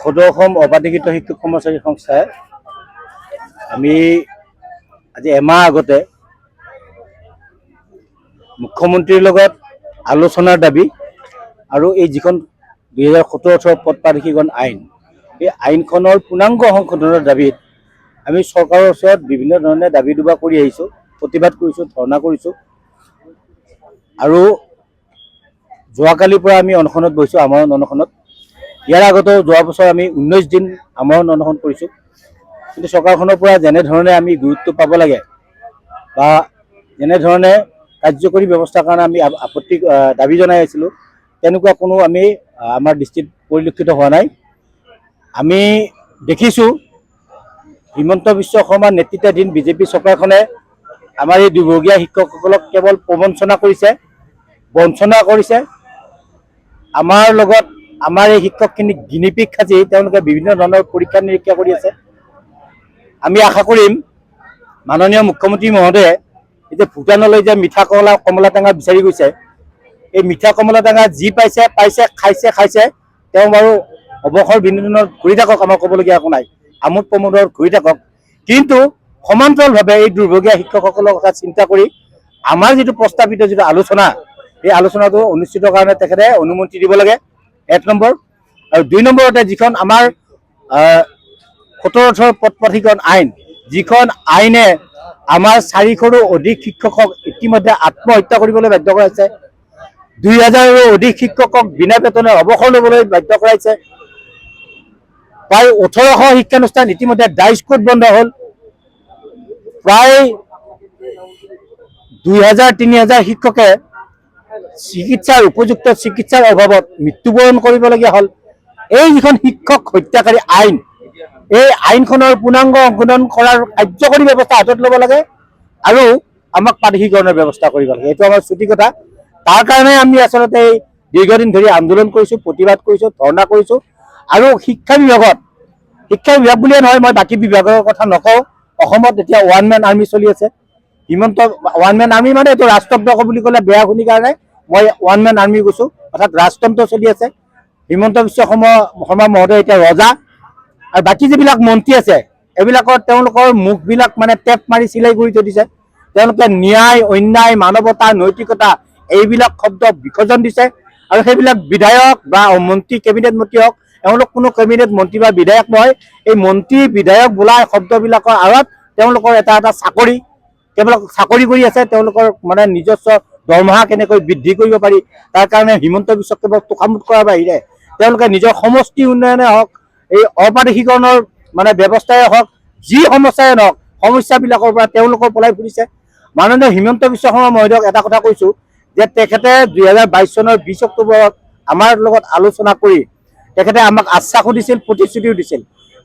সদৌ অসম অবাধিকৃত শিক্ষক কৰ্মচাৰী সংস্থাই আমি আজি এমাহ আগতে মুখ্যমন্ত্ৰীৰ লগত আলোচনাৰ দাবী আৰু এই যিখন 2017-18 পদ প্ৰাধিকৰণ আইন, এই আইনখনৰ পূৰ্ণাংগ সংশোধনৰ দাবীত আমি চৰকাৰৰ ওচৰত বিভিন্ন ধৰণে দাবী দুবা কৰি আহিছোঁ, প্ৰতিবাদ কৰিছোঁ, ধৰ্ণা কৰিছোঁ আৰু যোৱাকালিৰ পৰা আমি অনশনত বহিছোঁ, আমৰণ অনশনত। ইয়াৰ আগতেও যোৱা বছৰ আমি 19 দিন আমৰণ অনশন কৰিছোঁ। কিন্তু চৰকাৰখনৰ পৰা যেনেধৰণে আমি গুৰুত্ব পাব লাগে বা যেনেধৰণে কাৰ্যকৰী ব্যৱস্থাৰ কাৰণে আমি দাবী জনাই আছিলোঁ, তেনেকুৱা কোনো আমি আমাৰ দৃষ্টিত পৰিলক্ষিত হোৱা নাই। আমি দেখিছোঁ হিমন্ত বিশ্ব শৰ্মাৰ নেতৃত্বাধীন বিজেপি চৰকাৰখনে আমাৰ এই দুৰ্ভগীয়া শিক্ষকসকলক কেৱল প্ৰবঞ্চনা কৰিছে, বঞ্চনা কৰিছে। আমাৰ লগত আমাৰ এই শিক্ষকখিনিক গিনিপিক সাজি তেওঁলোকে বিভিন্ন ধৰণৰ পৰীক্ষা নিৰীক্ষা কৰি আছে। আমি আশা কৰিম মাননীয় মুখ্যমন্ত্ৰী মহোদয়ে যে ভূটানলৈ যে মিঠা কমলা টেঙা বিচাৰি গৈছে, এই মিঠা কমলা টেঙা যি পাইছে খাইছে। তেওঁ বাৰু অৱসৰ বিনোদনত ঘূৰি থাকক, আমাৰ ক'বলগীয়া একো নাই, আমোদ প্ৰমোদত ঘূৰি থাকক। কিন্তু সমান্তৰালভাৱে এই দুৰ্ভগীয়া শিক্ষকসকলৰ কথা চিন্তা কৰি আমাৰ যিটো প্ৰস্তাৱিত যিটো আলোচনা, এই আলোচনাটো অনুষ্ঠিত কাৰণে তেখেতে অনুমতি দিব লাগে, 1 নম্বৰ। আৰু 2 নম্বৰতে যিখন আমাৰ 17-18 পদ প্ৰাধিকৰণ আইন, যিখন আইনে আমাৰ 400ৰো অধিক শিক্ষকক ইতিমধ্যে আত্মহত্যা কৰিবলৈ বাধ্য কৰাইছে, 2000ৰো অধিক শিক্ষকক বিনা বেতনে অৱসৰ ল'বলৈ বাধ্য কৰাইছে, প্ৰায় 1800 শিক্ষানুষ্ঠান ইতিমধ্যে ডাইস্কুট বন্ধ হ'ল, প্ৰায় 2000-3000 শিক্ষকে উপযুক্ত চিকিৎসাৰ অভাৱত মৃত্যুবৰণ কৰিবলগীয়া হ'ল। এই যিখন শিক্ষক হত্যাকাৰী আইন, এই আইনখনৰ পূৰ্ণাংগ সংশোধন কৰাৰ কাৰ্যকৰী ব্যৱস্থা হাতত ল'ব লাগে আৰু আমাক প্ৰাধিকৰণৰ ব্যৱস্থা কৰিব লাগে। এইটো আমাৰ চুটি কথা। তাৰ কাৰণে আমি আচলতে এই দীৰ্ঘদিন ধৰি আন্দোলন কৰিছোঁ, প্ৰতিবাদ কৰিছোঁ, ধৰ্ণা কৰিছোঁ। আৰু শিক্ষা বিভাগ বুলিয়ে নহয়, মই বাকী বিভাগৰ কথা নকওঁ। অসমত এতিয়া 1 মেন আৰ্মি চলি আছে। হিমন্ত 1 মেন আৰ্মি মানে এইটো ৰাজতন্ত্ৰ বুলি ক'লে বেয়া শুনি কাৰণে মই 1 মেন আৰ্মি কৈছোঁ, অৰ্থাৎ ৰাজতন্ত্ৰ চলি আছে। হিমন্ত বিশ্ব শৰ্মা মহোদয় এতিয়া ৰজা, আৰু বাকী যিবিলাক মন্ত্ৰী আছে এইবিলাকৰ তেওঁলোকৰ মুখবিলাক মানে টেপ মাৰি চিলাই কৰি থৈ দিছে। তেওঁলোকে ন্যায়, অন্যায়, মানৱতা, নৈতিকতা এইবিলাক শব্দ বিসৰ্জন দিছে। আৰু সেইবিলাক বিধায়ক বা মন্ত্ৰী, কেবিনেট মন্ত্ৰী হওক, এওঁলোক কোনো কেবিনেট মন্ত্ৰী বা বিধায়ক নহয়। এই মন্ত্ৰী বিধায়ক বোলা শব্দবিলাকৰ আঁৰত তেওঁলোকৰ এটা চাকৰি, তেওঁলোক চাকৰি কৰি আছে। তেওঁলোকৰ মানে নিজস্ব দৰমহা কেনেকৈ বৃদ্ধি কৰিব পাৰি তাৰ কাৰণে হিমন্ত বিশ্বক কেৱল তোষামোদ কৰাৰ বাহিৰে তেওঁলোকে নিজৰ সমষ্টি উন্নয়নে হওক, এই অপ্ৰাদেশিকৰণৰ মানে ব্যৱস্থাই হওক, যি সমস্যাই নহওক, সমস্যাবিলাকৰ পৰা তেওঁলোকৰ পলাই ফুৰিছে। মাননীয় হিমন্ত বিশ্ব শৰ্মা মহোদয়ক এটা কথা কৈছোঁ যে তেখেতে 2022 চনৰ 20 অক্টোবৰত আমাৰ লগত আলোচনা কৰি তেখেতে আমাক আশ্বাসো দিছিল, প্ৰতিশ্ৰুতিও দিছিল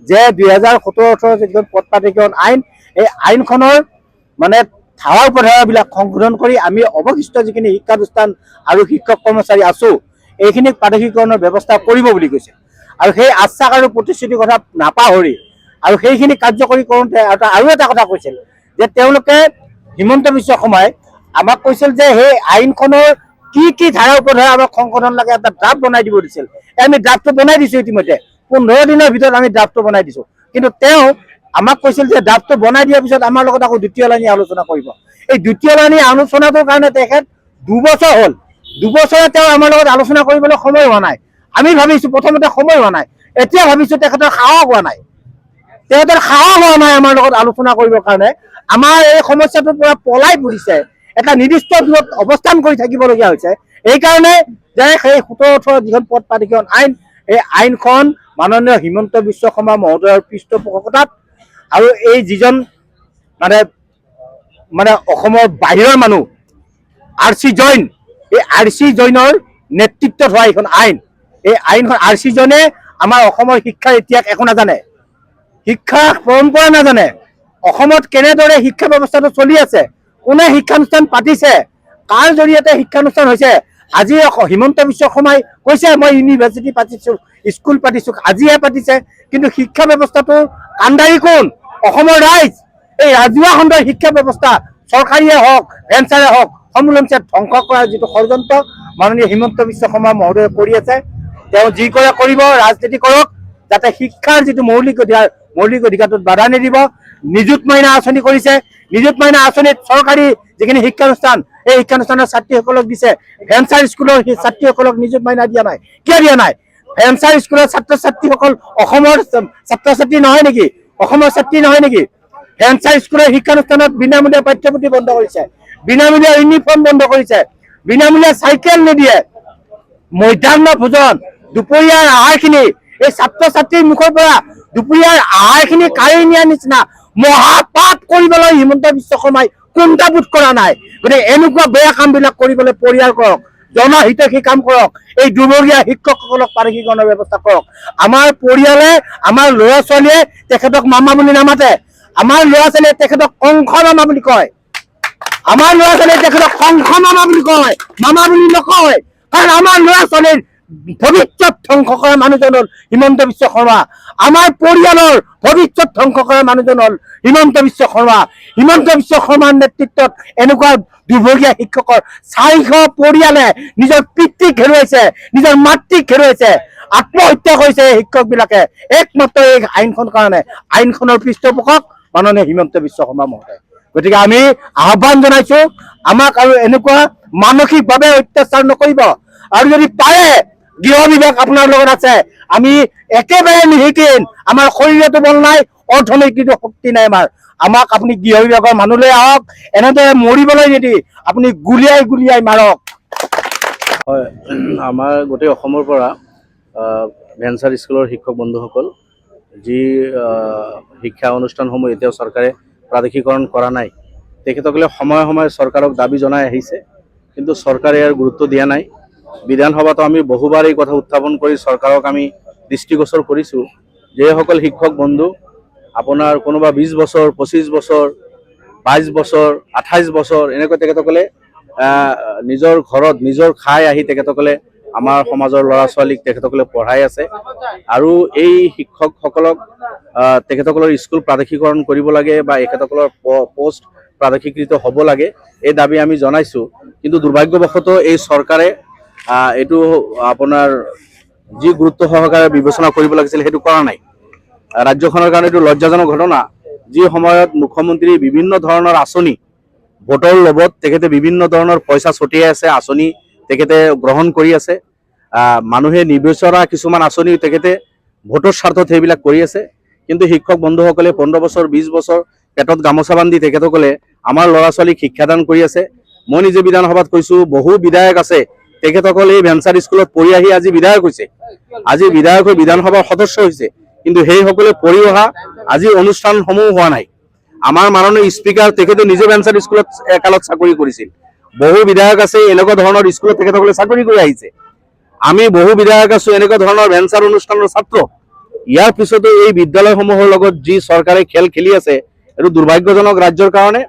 যে 2017-18 যিখন পদ প্ৰাধিকৰণ আইন, এই আইনখনৰ মানে ধাৰা উপধাৰাবিলাক সংশোধন কৰি আমি অৱশিষ্ট যিখিনি শিক্ষানুষ্ঠান আৰু শিক্ষক কৰ্মচাৰী আছোঁ এইখিনিক প্ৰাদেশিকৰণৰ ব্যৱস্থা কৰিব বুলি কৈছে। আৰু সেই আশ্বাস আৰু প্ৰতিশ্ৰুতিৰ কথা নাপাহৰি আৰু সেইখিনি কাৰ্যকৰী কৰোঁতে আৰু এটা কথা কৈছিল যে তেওঁলোকে হিমন্ত বিশ্ব শৰ্মাই আমাক কৈছিল যে সেই আইনখনৰ কি ধাৰা উপধাৰা আমাক সংশোধন লাগে এটা ড্ৰাফ্ট বনাই দিব দিছিল। আমি ড্ৰাফ্টটো বনাই দিছোঁ ইতিমধ্যে, 15 দিনৰ ভিতৰত আমি ড্ৰাফ্টটো বনাই দিছোঁ। কিন্তু তেওঁ আমাক কৈছিল যে ড্ৰাফ্টটো বনাই দিয়াৰ পিছত আমাৰ লগত আকৌ দ্বিতীয় লানি আলোচনা কৰিব। এই দ্বিতীয় লানি আলোচনাটোৰ কাৰণে তেখেত 2 বছৰ হ'ল, 2 বছৰে তেওঁ আমাৰ লগত আলোচনা কৰিবলৈ সময় হোৱা নাই। আমি ভাবিছোঁ প্ৰথমতে সময় হোৱা নাই, এতিয়া ভাবিছোঁ তেখেতৰ সাহস হোৱা নাই। তেখেতৰ সাহস হোৱা নাই আমাৰ লগত আলোচনা কৰিবৰ কাৰণে। আমাৰ এই সমস্যাটোৰ পৰা পলাই ফুৰিছে, এটা নিৰ্দিষ্ট দূৰত অৱস্থান কৰি থাকিবলগীয়া হৈছে। এইকাৰণে যে সেই 17-18 যিখন পদ প্ৰাধিকৰণ আইন, এই আইনখন মাননীয় হিমন্ত বিশ্ব শৰ্মা মহোদয়ৰ পৃষ্ঠপোষকতাত আৰু এই যিজন মানে অসমৰ বাহিৰৰ মানুহ RC জৈন, এই RC জৈনৰ নেতৃত্বত হোৱা এইখন আইন, এই আইনখন RC জৈনে আমাৰ অসমৰ শিক্ষাৰ ইতিহাস একো নাজানে, শিক্ষা পৰম্পৰা নাজানে, অসমত কেনেদৰে শিক্ষা ব্যৱস্থাটো চলি আছে, কোনে শিক্ষানুষ্ঠান পাতিছে, কাৰ জৰিয়তে শিক্ষানুষ্ঠান হৈছে। আজি হিমন্ত বিশ্ব শৰ্মাই কৈছে মই ইউনিভাৰ্চিটি পাতিছোঁ, স্কুল পাতিছোঁ, আজিহে পাতিছে। কিন্তু শিক্ষা ব্যৱস্থাটো কাণ্ডাৰী কোন? অসমৰ ৰাইজ। এই ৰাজহুৱা খণ্ডৰ শিক্ষা ব্যৱস্থা চৰকাৰীয়ে হওক, ভেঞ্চাৰে হওক, সমূলমছে ধ্বংস কৰাৰ যিটো ষড়যন্ত্ৰ মাননীয় হিমন্ত বিশ্ব শৰ্মা মহোদয়ে কৰি আছে। তেওঁ যি কৰে কৰিব, ৰাজনীতি কৰক, যাতে শিক্ষাৰ যিটো মৌলিক অধিকাৰটোত বাধা নিদিব। নিযুত মইনা আঁচনি কৰিছে, নিযুত মইনা আঁচনিত চৰকাৰী যিখিনি শিক্ষানুষ্ঠান এই শিক্ষানুষ্ঠানৰ ছাত্ৰীসকলক দিছে, ভেঞ্চাৰ স্কুলৰ ছাত্ৰীসকলক নিযুত মইনা দিয়া নাই। কিয় দিয়া নাই? ভেঞ্চাৰ স্কুলৰ ছাত্ৰ ছাত্ৰীসকল অসমৰ ছাত্ৰ ছাত্ৰী নহয় নেকি? অসমৰ ছাত্ৰী নহয় নেকি? ভেঞ্চাৰ স্কুলৰ শিক্ষানুষ্ঠানত বিনামূলীয়া পাঠ্যপুথি বন্ধ কৰিছে, বিনামূলীয়া ইউনিফৰ্ম বন্ধ কৰিছে, বিনামূলীয়া চাইকেল নিদিয়ে, মধ্যাহ্ন ভোজন দুপৰীয়াৰ আহাৰখিনি এই ছাত্ৰ ছাত্ৰীৰ মুখৰ পৰা দুপৰীয়াৰ আহাৰখিনি কাঢ়ি নিয়াৰ নিচিনা মহাপাপ কৰিবলৈ হিমন্ত বিশ্ব শৰ্মাই কুণ্ঠাবোধ কৰা নাই। গতিকে এনেকুৱা বেয়া কামবিলাক কৰিবলৈ পৰিহাৰ কৰক, জনহিতৈষী কাম কৰক, এই দুৰ্ভগীয়া শিক্ষকসকলক পাৰিশীকৰণৰ ব্যৱস্থা কৰক। আমাৰ পৰিয়ালে আমাৰ ল'ৰা ছোৱালীয়ে তেখেতক মামা বুলি নামাতে, আমাৰ ল'ৰা ছোৱালীয়ে তেখেতক কংস মামা বুলি কয়, আমাৰ ল'ৰা ছোৱালীয়ে তেখেতক কংস মামা বুলি কয়, মামা বুলি নকয়। কাৰণ আমাৰ ল'ৰা ছোৱালীৰ ভৱিষ্যত ধ্বংস কৰা মানুহজন হ'ল হিমন্ত বিশ্ব শৰ্মা, আমাৰ পৰিয়ালৰ ভৱিষ্যত ধ্বংস কৰা মানুহজন হ'ল হিমন্ত বিশ্ব শৰ্মা। হিমন্ত বিশ্ব শৰ্মাৰ নেতৃত্বত এনেকুৱা দুৰ্ভগীয়া শিক্ষকৰ 400 পৰিয়ালে নিজৰ পিতৃক হেৰুৱাইছে, নিজৰ মাতৃক হেৰুৱাইছে, আত্মহত্যা কৰিছে এই শিক্ষকবিলাকে একমাত্ৰ এই আইনখন কাৰণে। আইনখনৰ পৃষ্ঠপোষক মাননীয় হিমন্ত বিশ্ব শৰ্মা মহোদয়। গতিকে আমি আহ্বান জনাইছো, আমাক আৰু এনেকুৱা মানসিকভাৱে অত্যাচাৰ নকৰিব। আৰু যদি পাৰে গৃহ বিভাগ আপোনাৰ লগত আছে, আমি একেবাৰে নিশিকিম, আমাৰ শৰীৰতো বল নাই, অৰ্থনৈতিক শক্তি নাই আমাক আপুনি গৃহ বিভাগৰ মানুহলৈ আহক, এনেদৰে মৰিবলৈ নিদি আপুনি গুলিয়াই মাৰক। হয়, আমাৰ গোটেই অসমৰ পৰা ভেঞ্চাৰ স্কুলৰ শিক্ষক বন্ধুসকল, যি শিক্ষা অনুষ্ঠানসমূহ এতিয়াও চৰকাৰে প্ৰাদেশিকৰণ কৰা নাই, তেখেতসকলে সময়ে সময়ে চৰকাৰক দাবী জনাই আহিছে, কিন্তু চৰকাৰে ইয়াৰ গুৰুত্ব দিয়া নাই। বিধানসভাতো আমি বহুবাৰ এই কথা উত্থাপন কৰি চৰকাৰক আমি দৃষ্টিগোচৰ কৰিছোঁ, যিসকল শিক্ষক বন্ধু আপোনাৰ কোনোবা 20 বছৰ, 25 বছৰ, 22 বছৰ, 28 বছৰ এনেকৈ তেখেতসকলে নিজৰ ঘৰত নিজৰ খাই আহি তেখেতসকলে আমাৰ সমাজৰ ল'ৰা ছোৱালীক তেখেতসকলে পঢ়াই আছে। আৰু এই শিক্ষকসকলক তেখেতসকলৰ স্কুল প্ৰাদেশিকৰণ কৰিব লাগে বা এখেতসকলৰ পোষ্ট প্ৰাদেশিকৃত হ'ব লাগে, এই দাবী আমি জনাইছোঁ। কিন্তু দুৰ্ভাগ্যবশতঃ এই চৰকাৰে এইটো আপোনাৰ যি গুৰুত্ব সহকাৰে বিবেচনা কৰিব লাগিছিল সেইটো কৰা নাই। ৰাজ্যখনৰ কাৰণে এইটো লজ্জাজনক ঘটনা, যি সময়ত মুখ্যমন্ত্ৰী বিভিন্ন ধৰণৰ আঁচনি ভোটৰ লোভত তেখেতে বিভিন্ন ধৰণৰ পইচা ছটিয়াই আছে, আঁচনি তেখেতে গ্ৰহণ কৰি আছে, মানুহে নিবিচৰা কিছুমান আঁচনি তেখেতে ভোটৰ স্বাৰ্থত সেইবিলাক কৰি আছে। কিন্তু শিক্ষক বন্ধুসকলে 15 বছৰ 20 বছৰ পেটত গামোচা বান্ধি তেখেতসকলে আমাৰ ল'ৰা ছোৱালীক শিক্ষাদান কৰি আছে। মই নিজে বিধানসভাত কৈছোঁ, বহু বিধায়ক আছে তেখেতসকলে এই ভেঞ্চাৰ স্কুলত পঢ়ি আহি আজি বিধায়ক হৈছে, আজি বিধায়ক হৈ বিধানসভাৰ সদস্য হৈছে, কিন্তু সেইসকলে পঢ়ি অহা আজি অনুষ্ঠানসমূহ হোৱা নাই। আমাৰ মাননীয় স্পীকাৰ তেখেতে নিজে ভেঞ্চাৰ স্কুলত একালত চাকৰি কৰিছিল। বহু বিধায়ক আছে এনেকুৱা ধৰণৰ স্কুলত তেখেতসকলে চাকৰি কৰি আহিছে। আমি বহু বিধায়ক আছো এনেকুৱা ধৰণৰ ভেঞ্চাৰ অনুষ্ঠানৰ ছাত্ৰ। ইয়াৰ পিছতো এই বিদ্যালয়সমূহৰ লগত যি চৰকাৰে খেল খেলি আছে, এইটো দুৰ্ভাগ্যজনক ৰাজ্যৰ কাৰণে।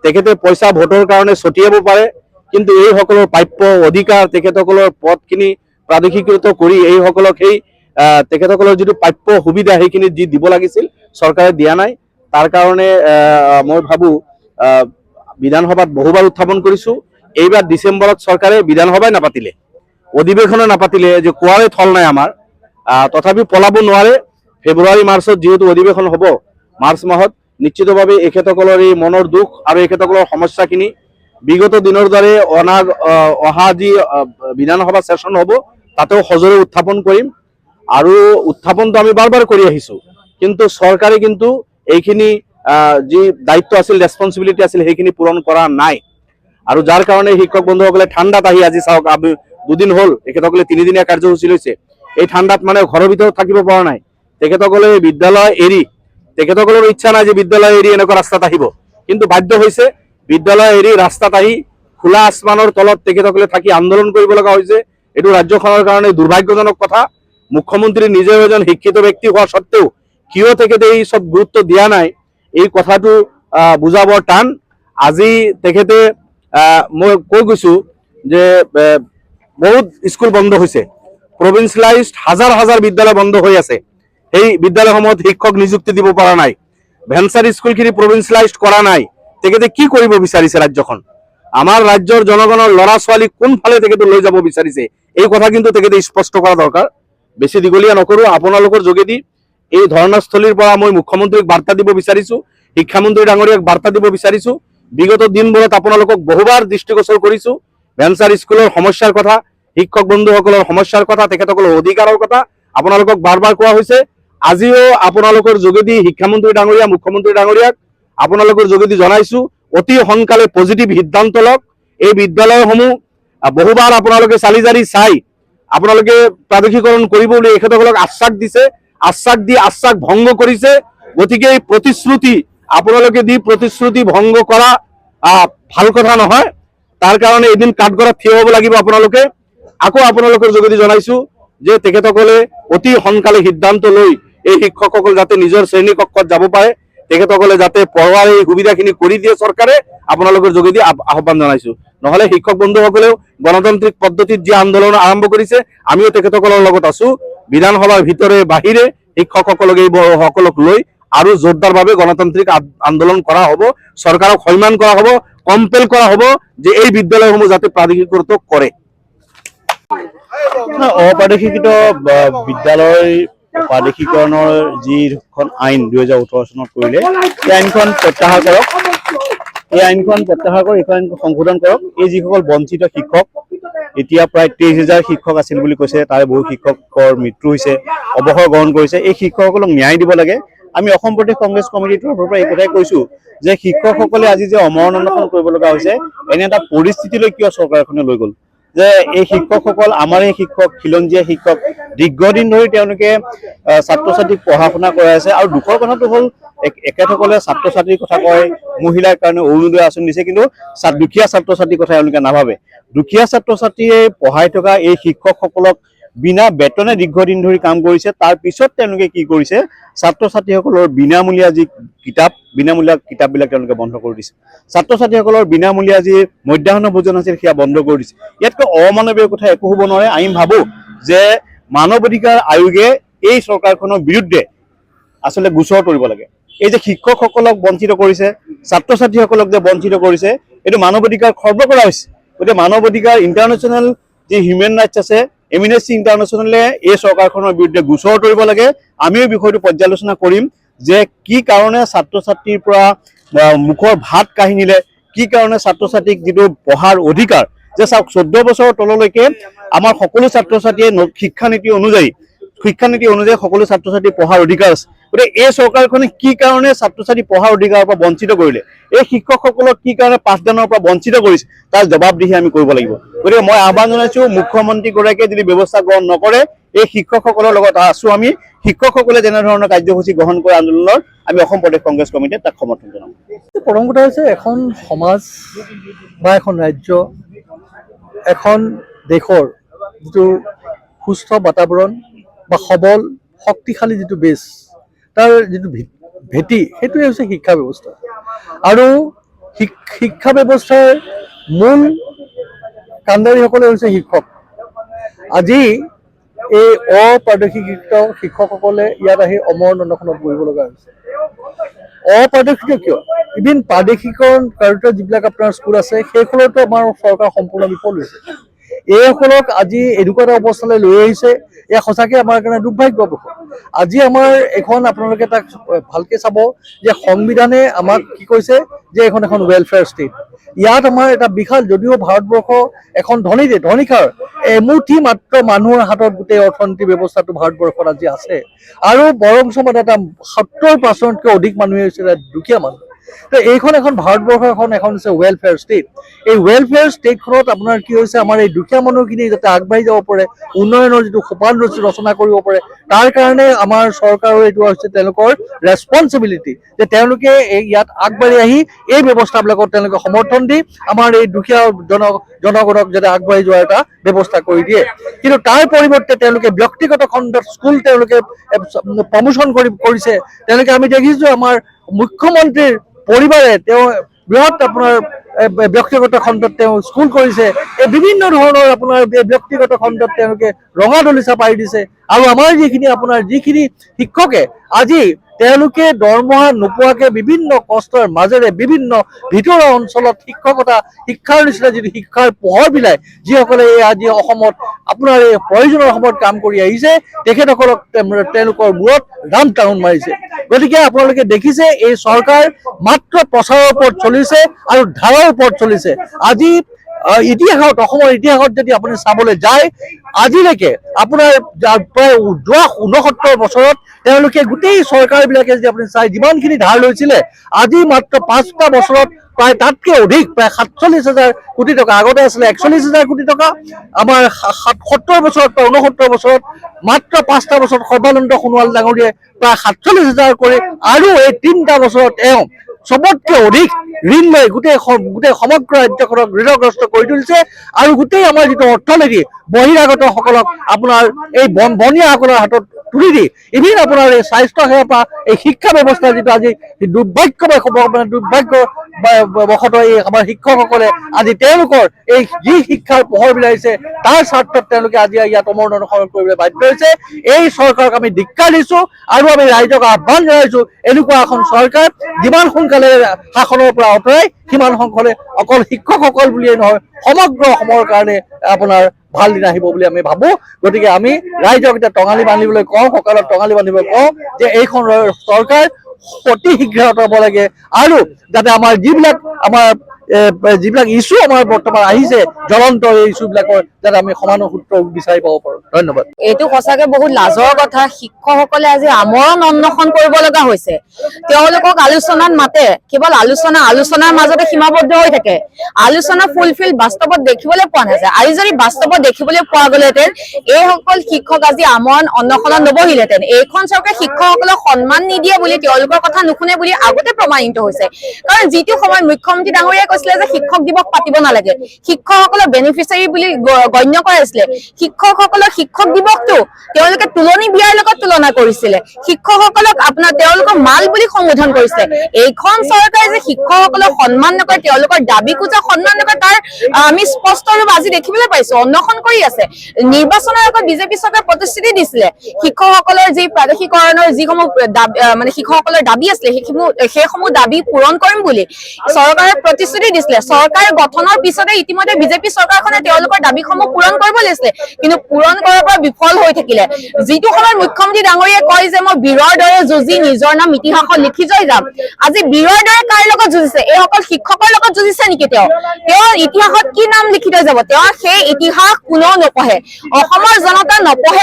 তেখেতে পইচা ভোটৰ কাৰণে ছটিয়াব পাৰে, কিন্তু এইসকলৰ প্ৰাপ্য অধিকাৰ তেখেতসকলৰ পদখিনি প্ৰাদেশিকৃত কৰি এইসকলক সেই তেখেতসকলৰ যিটো প্ৰাপ্য সুবিধা সেইখিনি যি দিব লাগিছিল চৰকাৰে দিয়া নাই। তাৰ কাৰণে মই ভাবোঁ বিধানসভাত বহুবাৰ উত্থাপন কৰিছোঁ, এইবাৰ ডিচেম্বৰত চৰকাৰে বিধানসভাই নাপাতিলে, অধিৱেশনো নাপাতিলে, যে কোৱাৰে থল নাই আমাৰ, তথাপি পলাব নোৱাৰে। ফেব্ৰুৱাৰী মাৰ্চত যিহেতু অধিৱেশন হ'ব, মাৰ্চ মাহত নিশ্চিতভাৱে এখেতসকলৰ এই মনৰ দুখ আৰু এখেতসকলৰ সমস্যাখিনি বিগত দিনৰ দৰে অহা যি বিধানসভা সেশন হ'ব তাতেও সজোৰে উত্থাপন কৰিম। আৰু উত্থাপনটো আমি বাৰ বাৰ কৰি আহিছোঁ, কিন্তু চৰকাৰে কিন্তু এইখিনি যি দায়িত্ব আছিল, ৰেছপনচিবিলিটি আছিল, সেইখিনি পূৰণ কৰা নাই। আৰু যাৰ কাৰণে শিক্ষক বন্ধুসকলে ঠাণ্ডাত আহি, আজি চাওক আমি 2 দিন হ'ল, তেখেতসকলে 3 দিনীয়া কাৰ্যসূচী লৈছে, এই ঠাণ্ডাত মানে ঘৰৰ ভিতৰত থাকিব পৰা নাই। তেখেতসকলে বিদ্যালয় এৰি, তেখেতসকলৰ ইচ্ছা নাই যে বিদ্যালয় এৰি এনেকুৱা ৰাস্তাত আহিব, কিন্তু বাধ্য হৈছে বিদ্যালয় এৰি ৰাস্তাত আহি খোলা আসমানৰ তলত তেখেতসকলে থাকি আন্দোলন কৰিব লগা হৈছে। এইটো ৰাজ্যখনৰ কাৰণে দুৰ্ভাগ্যজনক কথা। মুখ্যমন্ত্ৰী নিজেও এজন শিক্ষিত ব্যক্তি হোৱা স্বত্বেও কিয় তেখেতে এই সব গুৰুত্ব দিয়া নাই, এই কথাটো বুজা বৰ টান। আজি তেখেতে মই কৈ গৈছোঁ যে বহুত স্কুল বন্ধ হৈছে, প্ৰভিন্সিয়েলাইজড হাজাৰ হাজাৰ বিদ্যালয় বন্ধ হৈ আছে, সেই বিদ্যালয়সমূহত শিক্ষক নিযুক্তি দিব পৰা নাই, ভেঞ্চাৰ স্কুলখিনি প্ৰভিন্সিয়েলাইজড কৰা নাই। তেখেতে কি কৰিব বিচাৰিছে ৰাজ্যখন? আমাৰ ৰাজ্যৰ জনগণৰ ল'ৰা ছোৱালী কোনফালে তেখেতে লৈ যাব বিচাৰিছে, এই কথা কিন্তু তেখেতে স্পষ্ট কৰা দৰকাৰ। বেছি দীঘলীয়া নকৰোঁ। আপোনালোকৰ যোগেদি এই ধৰ্ণাস্থলীৰ পৰা মই মুখ্যমন্ত্ৰীক বাৰ্তা দিব বিচাৰিছোঁ, শিক্ষামন্ত্ৰী ডাঙৰীয়াক বাৰ্তা দিব বিচাৰিছোঁ। বিগত দিনবোৰত আপোনালোকক বহুবাৰ দৃষ্টিগোচৰ কৰিছোঁ। ভেঞ্চাৰ স্কুলৰ সমস্যাৰ কথা, শিক্ষক বন্ধুসকলৰ সমস্যাৰ কথা, তেখেতসকলৰ অধিকাৰৰ কথা আপোনালোকক বাৰ বাৰ কোৱা হৈছে। আজিও আপোনালোকৰ যোগেদি শিক্ষামন্ত্ৰী ডাঙৰীয়া, মুখ্যমন্ত্ৰী ডাঙৰীয়াক আপোনালোকৰ যোগেদি জনাইছোঁ, অতি সোনকালে পজিটিভ সিদ্ধান্ত লওক। এই বিদ্যালয়সমূহ বহুবাৰ আপোনালোকে চালি জাৰি চাই আপোনালোকে প্ৰাদেশিকৰণ কৰিব বুলি এখেতসকলক আশ্বাস দিছে, আশ্বাস ভংগ কৰিছে। গতিকে এই প্ৰতিশ্ৰুতি আপোনালোকে দি প্ৰতিশ্ৰুতি ভংগ কৰা ভাল কথা নহয়। তাৰ কাৰণে এদিন কাঠগড়াত থিয় হ'ব লাগিব আপোনালোকে। আকৌ আপোনালোকৰ যোগেদি জনাইছোঁ যে তেখেতসকলে অতি সোনকালে সিদ্ধান্ত লৈ এই শিক্ষকসকল যাতে নিজৰ শ্ৰেণী কক্ষত যাব পাৰে, তেখেতসকলে যাতে পঢ়োৱাৰ এই সুবিধাখিনি কৰি দিয়ে চৰকাৰে, আপোনালোকৰ যোগেদি আহ্বান জনাইছোঁ। নহ'লে শিক্ষক বন্ধুসকলেও গণতান্ত্ৰিক পদ্ধতিত যি আন্দোলন আৰম্ভ কৰিছে, আমিও তেখেতসকলৰ লগত আছোঁ। বিধানসভাৰ ভিতৰে বাহিৰে শিক্ষকসকলক এই সকলক লৈ আৰু জোৰদাৰভাৱে গণতান্ত্ৰিক আন্দোলন কৰা হ'ব, চৰকাৰক সন্মান কৰা হ'ব, কম্পেল কৰা হ'ব যে এই বিদ্যালয়সমূহ যাতে প্ৰাদেশিকৃত কৰে। অপ্ৰাদেশিকৃত বিদ্যালয় প্ৰাদেশিকৰণৰ যিখন আইন 2018 চনত কৰিলে, এই আইনখন প্ৰত্যাহাৰ কৰক, এই আইনখন প্ৰত্যাহাৰ কৰি এইখন সংশোধন কৰক। এই যিসকল বঞ্চিত শিক্ষক, এতিয়া প্ৰায় 23,000 শিক্ষক আছিল বুলি কৈছে, তাৰে বহু শিক্ষকৰ মৃত্যু হৈছে, অৱসৰ গ্ৰহণ কৰিছে। এই শিক্ষকসকলক ন্যায় দিব লাগে। আমি অসম প্ৰদেশ কংগ্ৰেছ কমিটিৰ তৰফৰ পৰা এই কথাই কৈছোঁ যে শিক্ষকসকলে আজি যে অমৰণ অনশন কৰিব লগা হৈছে, এনে এটা পৰিস্থিতিলৈ কিয় চৰকাৰখনে লৈ গ'ল? যে এই শিক্ষকসকল আমাৰ এই শিক্ষক, খিলঞ্জীয়া শিক্ষক, দীৰ্ঘদিন ধৰি তেওঁলোকে ছাত্ৰ ছাত্ৰীক পঢ়া শুনা কৰাই আছে। আৰু দুখৰ কথাটো হ'ল এখেতসকলে ছাত্ৰ ছাত্ৰীৰ কথা কয়, মহিলাৰ কাৰণে অৰুণোদয় আঁচনি দিছে, কিন্তু দুখীয়া ছাত্ৰ ছাত্ৰীৰ কথা এওঁলোকে নাভাবে। দুখীয়া ছাত্ৰ ছাত্ৰীয়ে পঢ়াই থকা এই শিক্ষকসকলক বিনা বেতনে দীৰ্ঘদিন ধৰি কাম কৰিছে। তাৰ পিছত তেওঁলোকে কি কৰিছে, ছাত্ৰ ছাত্ৰীসকলৰ বিনামূলীয়া যি বিনামূলীয়া কিতাপবিলাক তেওঁলোকে বন্ধ কৰি দিছে। ছাত্ৰ ছাত্ৰীসকলৰ বিনামূলীয়া যি মধ্যাহ্ন ভোজন আছিল সেয়া বন্ধ কৰি দিছে। ইয়াতকৈ অমানৱীয় কথা একো হ'ব নোৱাৰে। আমি ভাবোঁ যে মানৱ অধিকাৰ আয়োগে এই চৰকাৰখনৰ বিৰুদ্ধে আচলতে গোচৰ তৰিব লাগে। এই যে শিক্ষকসকলক বঞ্চিত কৰিছে, ছাত্ৰ ছাত্ৰীসকলক যে বঞ্চিত কৰিছে, এইটো মানৱ অধিকাৰ খৰ্ব কৰা হৈছে। গতিকে মানৱ অধিকাৰ ইণ্টাৰনেশ্যনেল যি হিউমেন ৰাইটছ আছে, এমনেষ্টি ইণ্টাৰনেশ্যনেলে এই চৰকাৰখনৰ বিৰুদ্ধে গোচৰ তৰিব লাগে। আমিও বিষয়টো পৰ্যালোচনা কৰিম যে কি কাৰণে ছাত্ৰ ছাত্ৰীৰ পৰা মুখৰ ভাত কাঢ়ি নিলে, কি কাৰণে ছাত্ৰ ছাত্ৰীক যিটো পঢ়াৰ অধিকাৰ, যে চাওক 14 বছৰৰ তললৈকে আমাৰ সকলো ছাত্ৰ ছাত্ৰীয়ে শিক্ষানীতি অনুযায়ী সকলো ছাত্ৰ ছাত্ৰী পঢ়াৰ অধিকাৰ আছে। গতিকে এই চৰকাৰখনে কি কাৰণে ছাত্ৰ ছাত্ৰী পঢ়াৰ অধিকাৰৰ পৰা বঞ্চিত কৰিলে, এই শিক্ষকসকলক কি কাৰণে পাঠদানৰ পৰা বঞ্চিত কৰিছে, তাৰ জবাবদিহি আমি কৰিব লাগিব। গতিকে মই আহ্বান জনাইছোঁ, মুখ্যমন্ত্ৰীগৰাকীয়ে যদি ব্যৱস্থা গ্ৰহণ নকৰে, এই শিক্ষকসকলৰ লগত আছোঁ আমি। শিক্ষকসকলে যেনেধৰণৰ কাৰ্যসূচী গ্ৰহণ কৰে আন্দোলনৰ, আমি অসম প্ৰদেশ কংগ্ৰেছ কমিটিয়ে তাক সমৰ্থন জনাম। প্ৰথম কথা হৈছে, এখন সমাজ বা এখন ৰাজ্য, এখন দেশৰ যিটো সুস্থ বাতাবৰণ বা সবল শক্তিশালী যিটো বেছ, তাৰ যিটো ভেটি, সেইটোৱে হৈছে শিক্ষা ব্যৱস্থা। আৰু শিক্ষা ব্যৱস্থাৰ মূল কাণ্ডাৰীসকলে হৈছে শিক্ষক। আজি এই অপ্ৰাদেশিকৃত শিক্ষকসকলে ইয়াত আহি অমৰণ অনশনত বহিব লগা হৈছে। অপ্ৰাদেশিক কিয়? ইভিন প্ৰাদেশিকৰণ কাৰ্যত যিবিলাক আপোনাৰ স্কুল আছে, সেইসকলতো আমাৰ চৰকাৰ সম্পূৰ্ণ বিফল হৈছে। এইসকলক আজি এনেকুৱা এটা অৱস্থালৈ লৈ আহিছে, এয়া সঁচাকৈ আমাৰ কাৰণে দুৰ্ভাগ্যৰ। আজি আমাৰ এখন, আপোনালোকে তাক ভালকে চাব যে সংবিধানে আমাক কি কৈছে যে এখন ৱেলফেয়াৰ ষ্টেট। ইয়াত আমাৰ এটা বিশাল, যদিও ভাৰতবৰ্ষ এখন ধনীকাৰ এমুঠি মাত্ৰ মানুহৰ হাতত গোটেই অৰ্থনীতি ব্যৱস্থাটো ভাৰতবৰ্ষত আজি আছে। আৰু বৰঞ্চ এটা 70%তকৈ অধিক মানুহে হৈছে দুখীয়া মানুহ। তো এইখন এখন ভাৰতবৰ্ষ এখন হৈছে ৱেলফেয়াৰ ষ্টেট। এই ৱেলফেয়াৰ ষ্টেটখনত আপোনাৰ কি হৈছে, আমাৰ এই দুখীয়া মানুহখিনি যাতে আগবাঢ়ি যাব পাৰে, উন্নয়নৰ যিটো সোপান ৰচনা কৰিব পাৰে, তাৰ কাৰণে আমাৰ চৰকাৰৰ এইটো হৈছে তেওঁলোকৰ ৰেছপনচিবিলিটি, যে তেওঁলোকে ইয়াত আগবাঢ়ি আহি এই ব্যৱস্থাবিলাকত তেওঁলোকে সমৰ্থন দি আমাৰ এই দুখীয়া জনগণক যাতে আগবাঢ়ি যোৱাৰ এটা ব্যৱস্থা কৰি দিয়ে। কিন্তু তাৰ পৰিৱৰ্তে তেওঁলোকে ব্যক্তিগত খণ্ডত স্কুল তেওঁলোকে প্ৰমোচন কৰিছে। তেওঁলোকে আমি দেখিছোঁ আমাৰ মুখ্যমন্ত্ৰীৰ পৰিবাৰে তেওঁ বৃহৎ আপোনাৰ ব্যক্তিগত খণ্ডত তেওঁ স্কুল কৰিছে, এই বিভিন্ন ধৰণৰ আপোনাৰ ব্যক্তিগত খণ্ডত তেওঁলোকে ৰঙা দলিচা পাৰি দিছে। আৰু আমাৰ যিখিনি শিক্ষকে আজি তেওঁলোকে দৰমহা নোপোৱাকে বিভিন্ন কষ্টৰ মাজেৰে বিভিন্ন ভিতৰুৱা অঞ্চলত শিক্ষাৰ নিচিনা যিটো শিক্ষাৰ পোহৰ বিলাই যিসকলে আজি অসমত আপোনাৰ এই প্ৰয়োজনৰ সময়ত কাম কৰি আহিছে, তেখেতসকলক তেওঁলোকৰ মূৰত ৰাম টাউন মাৰিছে। গতিকে আপোনালোকে দেখিছে এই চৰকাৰ মাত্ৰ প্ৰচাৰৰ ওপৰত চলিছে আৰু ধাৰাৰ ওপৰত চলিছে। আজি অসমৰ ইতিহাসত যদি আপুনি চাবলৈ যায়, আজিলৈকে আপোনাৰ প্ৰায় যোৱা 69 বছৰত তেওঁলোকে গোটেই চৰকাৰবিলাকে যদি আপুনি চাই যিমানখিনি ধাৰ লৈছিলে, আজি মাত্ৰ 5টা বছৰত প্ৰায় তাতকৈ অধিক, প্ৰায় 47,000 কোটি টকা, আগতে আছিলে 41,000 কোটি টকা। আমাৰ 70 বছৰত বা 69 বছৰত মাত্ৰ 5টা বছৰত সৰ্বানন্দ সোণোৱাল ডাঙৰীয়াই প্ৰায় 47,000 কৰি, আৰু এই 3টা বছৰত তেওঁ চবতকৈ অধিক ঋণ লৈ গোটেই সমগ্ৰ ৰাজ্যখনক ঋণগ্ৰস্ত কৰি তুলিছে। আৰু গোটেই আমাৰ যিটো অৰ্থনীতি বহিৰাগতসকলক আপোনাৰ এই বনীয়াসকলৰ হাতত তুলি দি ইভিন আপোনাৰ এই স্বাস্থ্য সেৱা পৰা এই শিক্ষা ব্যৱস্থা যিটো আজি দুৰ্ভাগ্যবশতঃ এই আমাৰ শিক্ষকসকলে আজি তেওঁলোকৰ এই যি শিক্ষাৰ পোহৰ বিলাইছে তাৰ স্বাৰ্থত তেওঁলোকে আজি ইয়াত অমৰণ অনশন কৰিবলৈ বাধ্য হৈছে। এই চৰকাৰক আমি ধিক্কাৰ দিছো আৰু আমি ৰাইজক আহ্বান জনাইছো, এনেকুৱা এখন চৰকাৰ যিমান সোনকালে শাসনৰ পৰা আঁতৰাই সিমান সোনকালে অকল শিক্ষকসকল বুলিয়েই নহয় সমগ্ৰ অসমৰ কাৰণে আপোনাৰ ভাল দিন আহিব বুলি আমি ভাবো। গতিকে আমি ৰাইজক এতিয়া টঙালি বান্ধিবলৈ কওঁ, কঁকালত টঙালি বান্ধিবলৈ কওঁ যে এইখন চৰকাৰ অতি শীঘ্ৰে আঁতৰাব লাগে, আৰু যাতে আমাৰ যিবিলাক ইছ্যু আমাৰ বৰ্তমান আহিছে জ্বলন্ত এই ইছ্যুবিলাকৰ যাতে আমি সমাধান সূত্ৰ বিচাৰি পাব পাৰো। ধন্যবাদ। এইটো সঁচাকে বহুত লাজৰ কথা। শিক্ষকসকলে আজি আমৰণ অন্বেষণ কৰিব লগা হৈছে। তেওঁলোকক আলোচনাত মাতে, কেৱল আলোচনাৰ মাজতে সীমাবদ্ধ হৈ থাকে। আলোচনা ফুলফিল বাস্তৱত দেখিবলৈ পোৱা নাযায়। আজি যদি বাস্তৱত দেখিবলৈ পোৱা গ'লেহেঁতেন এইসকল শিক্ষক আজি আমৰণ অন্বেষণত নবহিলেহেঁতেন। এইখন চৰকাৰে শিক্ষকসকলক সন্মান নিদিয়ে বুলি, তেওঁলোকৰ কথা নুশুনে বুলি আগতে প্ৰমাণিত হৈছে। কাৰণ যিটো সময়ত মুখ্যমন্ত্ৰী ডাঙৰীয়াই কৈছিলে যে শিক্ষক দিৱস পাতিব নালাগে, শিক্ষকসকলক বেনিফিচিয়াৰী বুলি গণ্য কৰাইছিলে, শিক্ষকসকলৰ শিক্ষক দিৱসটো তেওঁলোকে তুলনি বিয়াৰ লগত তুলনা কৰিছিলে, শিক্ষকসকলক তেওঁলোকক মাল বুলি সম্বোধন কৰিছিলে। এইখন চৰকাৰে যে শিক্ষকসকলক সন্মান নকৰে, তেওঁলোকৰ দাবী কোজা সন্মান নকৰে, তাৰ আমি স্পষ্ট ৰূপ আজি দেখিবলৈ পাইছো। অন্বেষণ কৰি আছে। নিৰ্বাচনৰ আগত বিজেপি চৰকাৰে প্ৰতিশ্ৰুতি দিছিলে শিক্ষকসকলৰ যি প্ৰাদেশিকৰণৰ যিসমূহ শিক্ষকসকলৰ দাবী আছিলে সেইসমূহ দাবী পূৰণ কৰিম বুলি চৰকাৰে প্ৰতিশ্ৰুতি দিছিলে। চৰকাৰ গঠনৰ পিছতে ইতিমধ্যে বিজেপি চৰকাৰখনে তেওঁলোকৰ দাবীসমূহ পূৰণ কৰিব লাগিছিলে, কিন্তু পূৰণ কৰাৰ পৰা বিফল হৈ থাকিলে। যিটো সময়ত মুখ্যমন্ত্ৰী ডাঙৰীয়াই কয় যে মই বীৰৰ দৰে যুঁজি নিজৰ নাম ইতিহাসত লিখি থৈ যাম, আজি বীৰৰ দৰে কাৰ লগত যুঁজিছে? এইসকল শিক্ষকৰ লগত যুঁজিছে নেকি? তেওঁৰ ইতিহাসত কি নাম লিখি থৈ যাব? তেওঁৰ সেই ইতিহাস কোনেও নপঢ়ে। অসমৰ জনতা নপঢ়ে,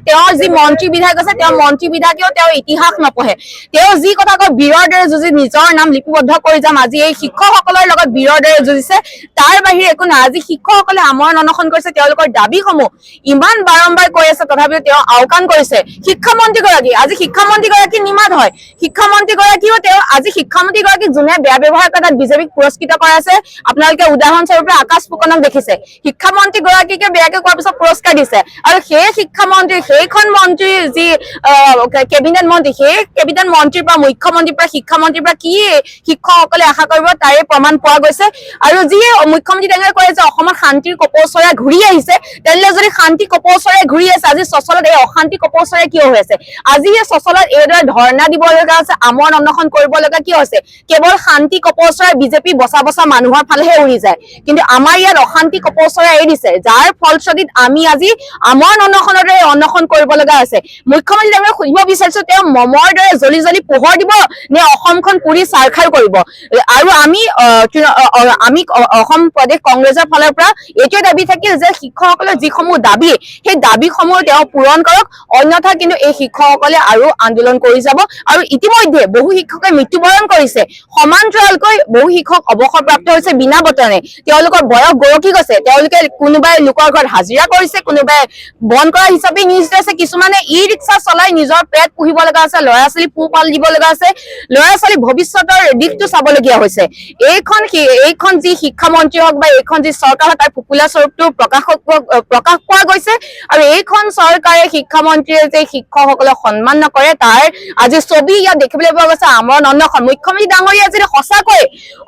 তেওঁৰ যি মন্ত্ৰী বিধায়ক আছে তেওঁ মন্ত্ৰী বিধায়কেও তেওঁৰ ইতিহাস নপঢ়ে। তেওঁ যি কথা কয় বীৰৰ দৰে যুঁজি নিজৰ নাম লিপিবদ্ধ কৰি যাম, আজি এই শিক্ষকসকলৰ লগত বীৰৰ দৰে যুঁজিছে, তাৰ বাহিৰে একো নাই। আজি শিক্ষকসকলে আমৰণ অনশন কৰিছে, তেওঁলোকৰ দাবীসমূহ ইমান বাৰম্বাৰ কৈ আছে, তথাপিও তেওঁ আওকাণ কৰিছে। শিক্ষামন্ত্ৰীগৰাকী আজি শিক্ষামন্ত্ৰীগৰাকী নিমাত হয়। শিক্ষামন্ত্ৰীগৰাকীও আজি শিক্ষামন্ত্ৰীগৰাকীক যোনে বেয়া ব্যৱহাৰ কৰে তাত বিজেপিক পুৰস্কৃত কৰা আছে। আপোনালোকে উদাহৰণস্বৰূপে আকাশ ফুকনক দেখিছে, শিক্ষামন্ত্ৰীগৰাকীকে বেয়াকে কোৱাৰ পিছত পুৰস্কাৰ দিছে, আৰু সেই শিক্ষামন্ত্ৰী সেইখন মন্ত্ৰী যি কেবিনেট মন্ত্ৰী, সেই কেবিনেট মন্ত্ৰীৰ পৰা মুখ্যমন্ত্ৰীৰ পৰা শিক্ষামন্ত্ৰীৰ পৰা কি শিক্ষকসকলে আশা কৰিব তাৰে প্ৰমাণ পোৱা গৈছে। আৰু যি মুখ্যমন্ত্ৰী ডাঙৰীয়াই কয় যে অসমত শান্তিৰ কপৌচৰাই ঘূৰি আহিছে, তেনেহলে যদি শান্তি কপৌচৰাই ঘূৰি আছে, আজি চচলত এই অশান্তি কপৌচৰাই কিয় হৈ আছে? আজি এই চচলত এইদৰে ধৰ্ণা দিব লগা আছে, আমৰণ অন্বেষণ কৰিব লগা কিয় হৈছে? কেৱল শান্তি কপৌচৰাই বিজেপি বচা মানুহৰ ফালেহে উৰি যায়, কিন্তু আমাৰ ইয়াত অশান্তি কপৌচৰাই এৰি দিছে, যাৰ ফলশ্ৰুতিত আমি আজি আমৰণ অন্বেষণৰে অন্বেষণ কৰিব লগা আছে। মুখ্যমন্ত্ৰী ডাঙৰীয়াক সুধিব বিচাৰিছো, তেওঁ মমৰ দৰে জ্বলি জ্বলি পোহৰ দিব নে অসমখন পুৰি ছাৰখাৰ কৰিব? আৰু আমি অসম প্ৰদেশ কংগ্ৰেছৰ ফালৰ পৰা এইটোৱে দাবী থাকিল যে শিক্ষকসকলৰ যিসমূহ দাবী, সেই দাবীসমূহ তেওঁ পূৰণ কৰক, অন্যথা কিন্তু এই শিক্ষকসকলে আৰু আন্দোলন কৰি যাব। আৰু ইতিমধ্যে বহু শিক্ষকে মৃত্যুবৰণ কৰিছে, সমান্তৰালকৈ বহু শিক্ষক অৱসৰপ্ৰাপ্ত হৈছে বিনা বেতনে। তেওঁলোকৰ বয়স গৰকি গৈছে, তেওঁলোকে কোনোবাই লোকৰ ঘৰত হাজিৰা কৰিছে, কোনোবাই বন কৰা হিচাপে নিয়োজিত আছে, কিছুমানে ই ৰিক্সা চলাই নিজৰ পেট পুহিব লগা আছে, ল'ৰা ছোৱালী পোহপাল দিব লগা আছে, ল'ৰা ছোৱালী ভৱিষ্যতৰ দিশটো চাবলগীয়া হৈছে। এইখন যি শিক্ষামন্ত্ৰী হওক বা এইখন যি চৰকাৰ হয় তাৰ ফুপুলা স্বৰূপটো প্ৰকাশ পোৱা গৈছে আৰু এইখন চৰকাৰে শিক্ষামন্ত্ৰীয়ে যে শিক্ষকসকলক সন্মান নকৰে তাৰ আজি ছবি ইয়াত দেখিবলৈ পোৱা গৈছে। আমৰণ অনশন মুখ্যমন্ত্ৰী ডাঙৰীয়া যদি সঁচাকৈ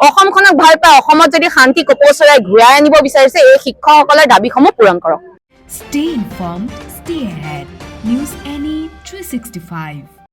অসমখনক ভাল পায়, অসমত যদি শান্তি কপৌচৰাই ঘূৰাই আনিব বিচাৰিছে, এই শিক্ষকসকলৰ দাবীসমূহ পূৰণ কৰক। Stay informed, stay ahead. News Any 365.